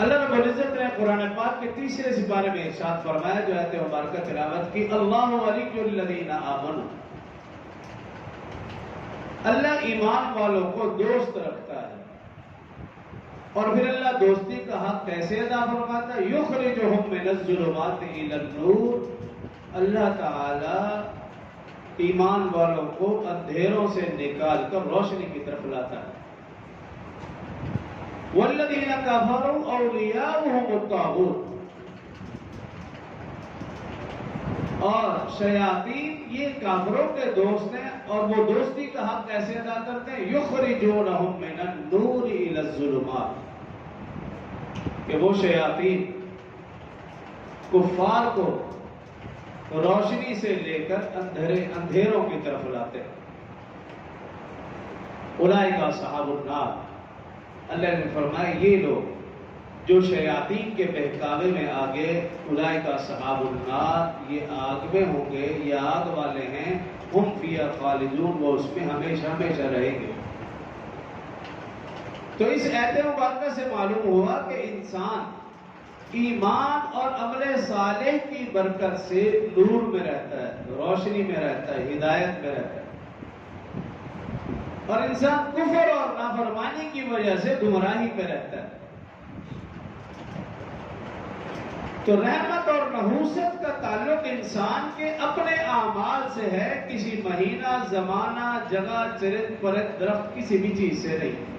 اللہ رب العزت نے قرآن پاک کے تیسرے سپارے میں ارشاد فرمایا، جو آیت مبارکہ تلاوت کی، اللہ ولی الذین آمنوا، اللہ ایمان والوں کو دوست رکھتا ہے۔ اور پھر اللہ دوستی کا حق کیسے ادا فرماتا ہے؟ یخرجہم من الظلمات الی النور، اللہ تعالی ایمان والوں کو اندھیروں سے نکال کر روشنی کی طرف لاتا ہے۔ والذین کفروا اولیاؤہم الطاغوت، اور شیاطین یہ کافروں کے دوست ہیں، اور وہ دوستی کا حق کیسے ادا کرتے ہیں؟ یخرجونہم من النور الی الظلمات، کہ وہ شیاطین کفار کو روشنی سے لے کر اندھیروں کی طرف لاتے ہیں۔ اولئک اصحاب النار، اللہ نے فرمایا یہ لوگ جو شیاطین کے بہکاوے میں آگے، اولئک اصحاب النار، یہ آگ میں ہوں گے، یہ آگ والے ہیں، ہم فیہا خالدون، وہ اس میں ہمیشہ ہمیشہ رہیں گے۔ تو اس آیت مبارکہ سے معلوم ہوا کہ انسان ایمان اور عمل صالح کی برکت سے نور میں رہتا ہے، روشنی میں رہتا ہے، ہدایت میں رہتا ہے، اور انسان کفر اور نافرمانی کی وجہ سے گمراہی میں رہتا ہے۔ تو رحمت اور نحوست کا تعلق انسان کے اپنے اعمال سے ہے، کسی مہینہ، زمانہ، جگہ، چرند، پرند، درخت، کسی بھی چیز سے نہیں۔